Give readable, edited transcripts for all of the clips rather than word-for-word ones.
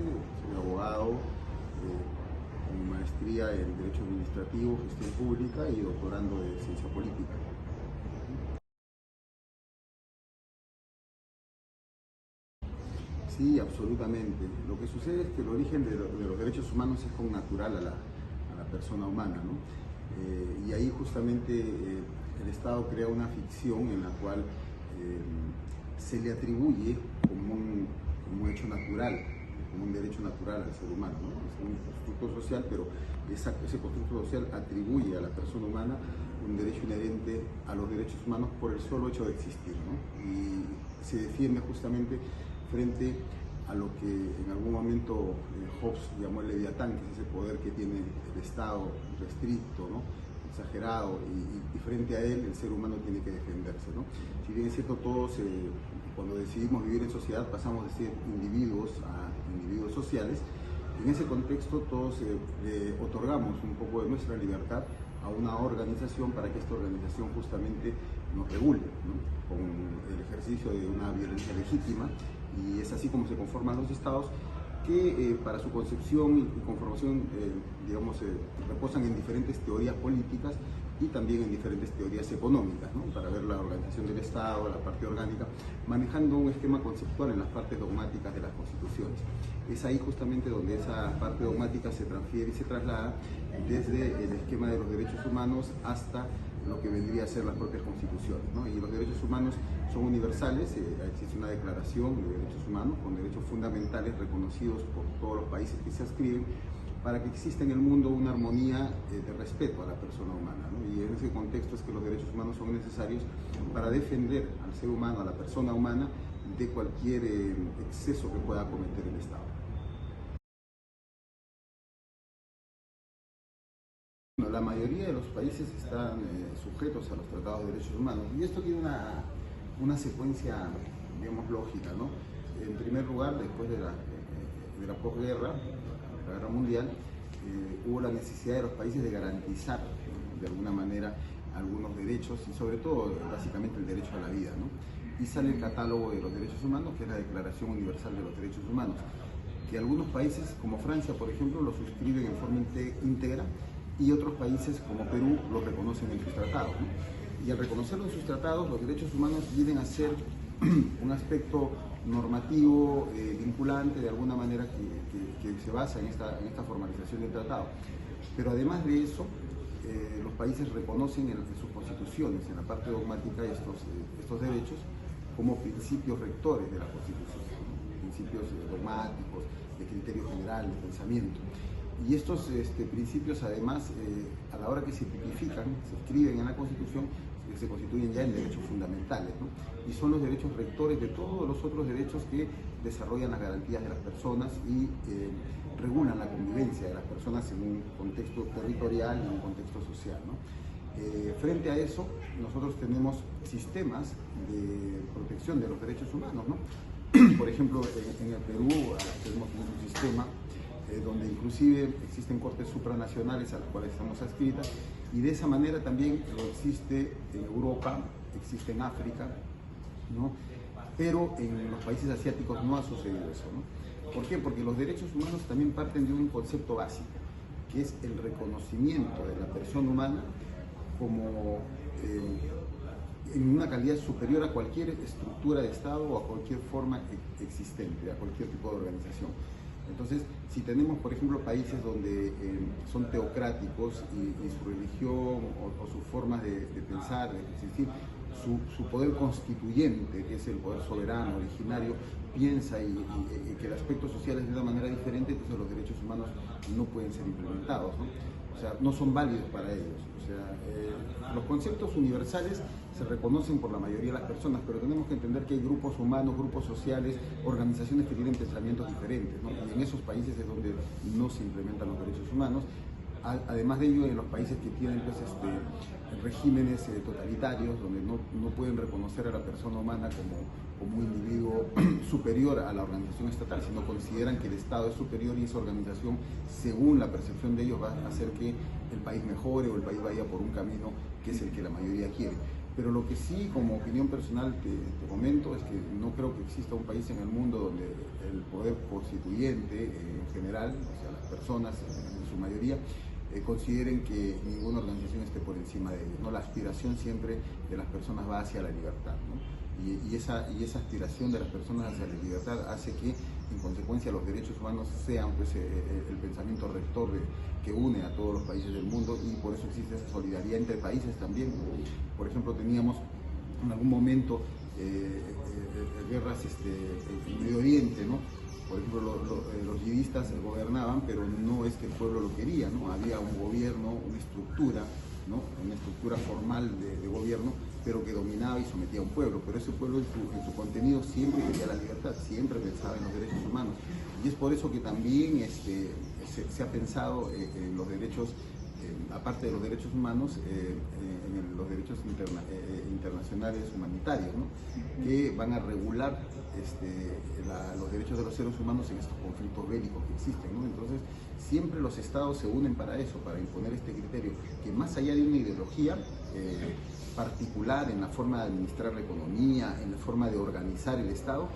soy abogado con maestría en Derecho Administrativo, Gestión Pública y doctorando de Ciencia Política. Sí, absolutamente. Lo que sucede es que el origen de los derechos humanos es connatural a la persona humana, ¿no? Y ahí justamente el Estado crea una ficción en la cual se le atribuye como un hecho natural, como un derecho natural al ser humano, ¿no? Es un constructo social, pero ese constructo social atribuye a la persona humana un derecho inherente a los derechos humanos por el solo hecho de existir, ¿no? Y se defiende justamente frente a lo que en algún momento Hobbes llamó el leviatán, que es ese poder que tiene el Estado restricto, ¿no? Exagerado, y frente a él el ser humano tiene que defenderse, ¿no? Si bien es cierto, todos cuando decidimos vivir en sociedad pasamos de ser individuos a individuos sociales, en ese contexto todos otorgamos un poco de nuestra libertad a una organización para que esta organización justamente nos regule, ¿no? Con el ejercicio de una violencia legítima, y es así como se conforman los estados que para su concepción y conformación reposan en diferentes teorías políticas y también en diferentes teorías económicas, ¿no? Para ver la organización del Estado, la parte orgánica, manejando un esquema conceptual en las partes dogmáticas de las constituciones. Es ahí justamente donde esa parte dogmática se transfiere y se traslada desde el esquema de los derechos humanos hasta lo que vendría a ser las propias constituciones, ¿no? Y los derechos humanos son universales, existe una declaración de derechos humanos con derechos fundamentales reconocidos por todos los países que se adscriben, para que exista en el mundo una armonía de respeto a la persona humana, ¿no? Y en ese contexto es que los derechos humanos son necesarios para defender al ser humano, a la persona humana, de cualquier exceso que pueda cometer el Estado. La mayoría de los países están sujetos a los tratados de derechos humanos, y esto tiene una secuencia, digamos, lógica, ¿no? En primer lugar, después de la posguerra, la guerra mundial, hubo la necesidad de los países de garantizar de alguna manera algunos derechos, y sobre todo, básicamente, el derecho a la vida, ¿no? Y sale el catálogo de los derechos humanos, que es la Declaración Universal de los Derechos Humanos, que algunos países, como Francia, por ejemplo, lo suscriben en forma íntegra, y otros países, como Perú, lo reconocen en sus tratados, ¿no? Y al reconocerlo en sus tratados, los derechos humanos vienen a ser un aspecto normativo, vinculante, de alguna manera, que se basa en esta formalización del tratado. Pero además de eso, los países reconocen en sus constituciones, en la parte dogmática, estos derechos como principios rectores de la Constitución, ¿no? Principios dogmáticos, de criterio general, de pensamiento. Y estos principios, además, a la hora que se tipifican, se escriben en la Constitución, se constituyen ya en derechos fundamentales, ¿no? Y son los derechos rectores de todos los otros derechos que desarrollan las garantías de las personas y regulan la convivencia de las personas en un contexto territorial y en un contexto social, ¿no? Frente a eso, nosotros tenemos sistemas de protección de los derechos humanos, ¿no? Por ejemplo, en el Perú tenemos un sistema donde inclusive existen cortes supranacionales a las cuales estamos adscritas, y de esa manera también existe en Europa, existe en África, ¿no? Pero en los países asiáticos no ha sucedido eso, ¿no? ¿Por qué? Porque los derechos humanos también parten de un concepto básico, que es el reconocimiento de la persona humana como en una calidad superior a cualquier estructura de Estado o a cualquier forma existente, a cualquier tipo de organización. Entonces, si tenemos, por ejemplo, países donde son teocráticos y su religión o sus formas de pensar, de existir, su poder constituyente, que es el poder soberano, originario, piensa y que el aspecto social es de una manera diferente, entonces los derechos humanos no pueden ser implementados, ¿no? O sea, no son válidos para ellos. O sea, los conceptos universales se reconocen por la mayoría de las personas, pero tenemos que entender que hay grupos humanos, grupos sociales, organizaciones que tienen pensamientos diferentes, ¿no? Y en esos países es donde no se implementan los derechos humanos. Además de ello, en los países que tienen regímenes totalitarios, donde no pueden reconocer a la persona humana como un individuo superior a la organización estatal, sino consideran que el Estado es superior, y esa organización, según la percepción de ellos, va a hacer que el país mejore o el país vaya por un camino que es el que la mayoría quiere. Pero lo que sí, como opinión personal, te comento es que no creo que exista un país en el mundo donde el poder constituyente en general, o sea, las personas en su mayoría, consideren que ninguna organización esté por encima de ellos, ¿no? La aspiración siempre de las personas va hacia la libertad, ¿no? Y esa aspiración de las personas hacia la libertad hace que, en consecuencia, los derechos humanos sean pues, el pensamiento rector que une a todos los países del mundo, y por eso existe esa solidaridad entre países también. Por ejemplo, teníamos en algún momento guerras en Medio Oriente, ¿no? Por ejemplo, los yihadistas gobernaban, pero no es que el pueblo lo quería, ¿no? Había un gobierno, una estructura, ¿no? Una estructura formal de gobierno, pero que dominaba y sometía a un pueblo. Pero ese pueblo en su contenido siempre quería la libertad, siempre pensaba en los derechos humanos. Y es por eso que también se ha pensado en los derechos, aparte de los derechos humanos, en los derechos internacionales humanitarios, ¿no? Que van a regular los derechos de los seres humanos en estos conflictos bélicos que existen, ¿no? Entonces, siempre los estados se unen para eso, para imponer este criterio, que más allá de una ideología particular en la forma de administrar la economía, en la forma de organizar el Estado,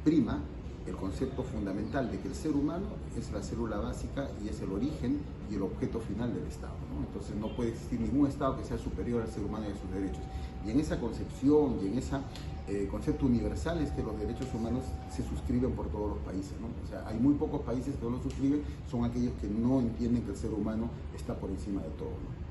prima el concepto fundamental de que el ser humano es la célula básica y es el origen y el objeto final del Estado, ¿no? Entonces no puede existir ningún Estado que sea superior al ser humano y a sus derechos. Y en esa concepción y en ese concepto universal es que los derechos humanos se suscriben por todos los países, ¿no? O sea, hay muy pocos países que no lo suscriben, son aquellos que no entienden que el ser humano está por encima de todo, ¿no?